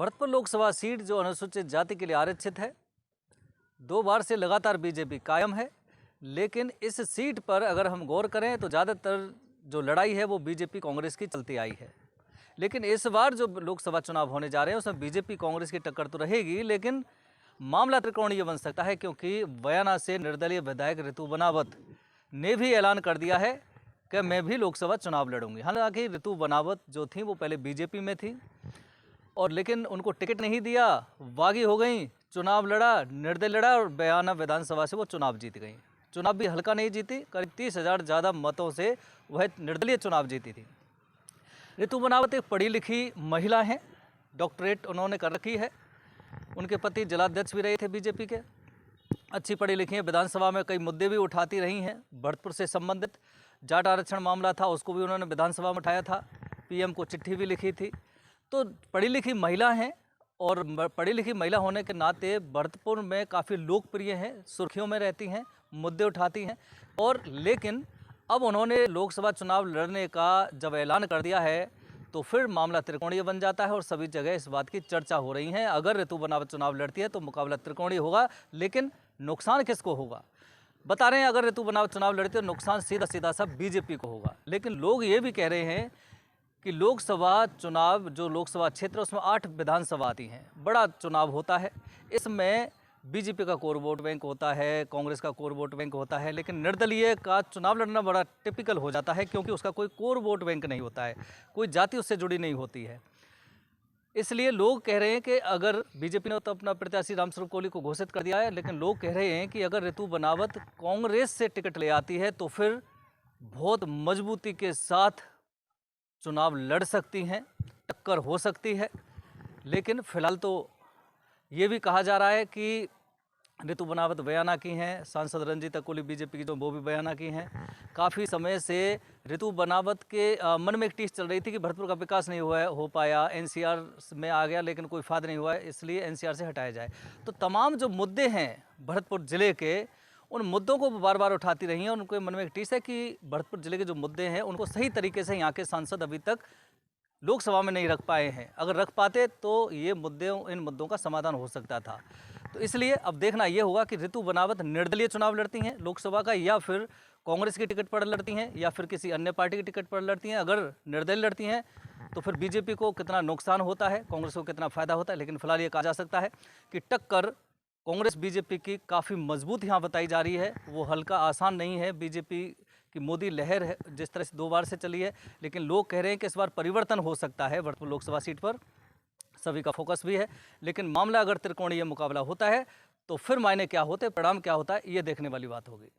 Bharatpur Lok Sabha seat जो अनुसूचित जाति के लिए आरक्षित है, 2 बार से लगातार बीजेपी कायम है। लेकिन इस सीट पर अगर हम गौर करें तो ज़्यादातर जो लड़ाई है वो बीजेपी कांग्रेस की चलती आई है। लेकिन इस बार जो लोकसभा चुनाव होने जा रहे हैं उसमें बीजेपी कांग्रेस की टक्कर तो रहेगी, लेकिन मामला त्रिकोणीय बन सकता है, क्योंकि बयाना से निर्दलीय विधायक ऋतु बनावत ने भी ऐलान कर दिया है कि मैं भी लोकसभा चुनाव लड़ूंगी। हालांकि ऋतु बनावत जो थी वो पहले बीजेपी में थी और लेकिन उनको टिकट नहीं दिया, बागी हो गई, चुनाव लड़ा, निर्दलीय लड़ा और बयाना विधानसभा से वो चुनाव जीत गई। चुनाव भी हल्का नहीं जीती, करीब 30,000 ज़्यादा मतों से वह निर्दलीय चुनाव जीती थी। ऋतु बनावत एक पढ़ी लिखी महिला हैं, डॉक्टरेट उन्होंने कर रखी है। उनके पति जिलाध्यक्ष भी रहे थे बीजेपी के, अच्छी पढ़ी लिखी हैं। विधानसभा में कई मुद्दे भी उठाती रही हैं। भरतपुर से संबंधित जाट आरक्षण मामला था, उसको भी उन्होंने विधानसभा में उठाया था, पीएम को चिट्ठी भी लिखी थी। तो पढ़ी लिखी महिला हैं और पढ़ी लिखी महिला होने के नाते भरतपुर में काफ़ी लोकप्रिय हैं, सुर्खियों में रहती हैं, मुद्दे उठाती हैं। और लेकिन अब उन्होंने लोकसभा चुनाव लड़ने का जब ऐलान कर दिया है तो फिर मामला त्रिकोणीय बन जाता है और सभी जगह इस बात की चर्चा हो रही है। अगर ऋतु बनावत चुनाव लड़ती है तो मुकाबला त्रिकोणीय होगा, लेकिन नुकसान किसको होगा? बता रहे हैं अगर ऋतु बनावत चुनाव लड़ती है तो नुकसान सीधा सीधा सा बीजेपी को होगा। लेकिन लोग ये भी कह रहे हैं कि लोकसभा चुनाव जो लोकसभा क्षेत्र उसमें 8 विधानसभा आती हैं, बड़ा चुनाव होता है। इसमें बीजेपी का कोर वोट बैंक होता है, कांग्रेस का कोर वोट बैंक होता है, लेकिन निर्दलीय का चुनाव लड़ना बड़ा टिपिकल हो जाता है, क्योंकि उसका कोई कोर वोट बैंक नहीं होता है, कोई जाति उससे जुड़ी नहीं होती है। इसलिए लोग कह रहे हैं कि अगर बीजेपी ने तो अपना प्रत्याशी रामस्वरूप कोहली को घोषित कर दिया है, लेकिन लोग कह रहे हैं कि अगर ऋतु बनावत कांग्रेस से टिकट ले आती है तो फिर बहुत मजबूती के साथ चुनाव लड़ सकती हैं, टक्कर हो सकती है। लेकिन फिलहाल तो ये भी कहा जा रहा है कि ऋतु बनावत बयाना की हैं, सांसद रंजीत अकोली बीजेपी की जो वो भी बयाना की हैं। काफ़ी समय से ऋतु बनावत के मन में एक टीस चल रही थी कि भरतपुर का विकास नहीं हो पाया, एनसीआर में आ गया लेकिन कोई फायदा नहीं हुआ है, इसलिए एनसीआर से हटाया जाए। तो तमाम जो मुद्दे हैं भरतपुर ज़िले के, उन मुद्दों को बार बार उठाती रही हैं। उनके मन में एक टीस है कि भरतपुर ज़िले के जो मुद्दे हैं उनको सही तरीके से यहाँ के सांसद अभी तक लोकसभा में नहीं रख पाए हैं। अगर रख पाते तो ये इन मुद्दों का समाधान हो सकता था। तो इसलिए अब देखना ये होगा कि ऋतु बनावत निर्दलीय चुनाव लड़ती हैं लोकसभा का, या फिर कांग्रेस की टिकट पर लड़ती हैं, या फिर किसी अन्य पार्टी की टिकट पर लड़ती हैं। अगर निर्दलीय लड़ती हैं तो फिर बीजेपी को कितना नुकसान होता है, कांग्रेस को कितना फ़ायदा होता है। लेकिन फिलहाल ये कहा जा सकता है कि टक्कर कांग्रेस बीजेपी की काफ़ी मजबूत यहाँ बताई जा रही है, वो हल्का आसान नहीं है। बीजेपी की मोदी लहर है जिस तरह से 2 बार से चली है, लेकिन लोग कह रहे हैं कि इस बार परिवर्तन हो सकता है भरतपुर लोकसभा सीट पर, सभी का फोकस भी है। लेकिन मामला अगर त्रिकोणीय मुकाबला होता है तो फिर मायने क्या होते, परिणाम क्या होता है, ये देखने वाली बात होगी।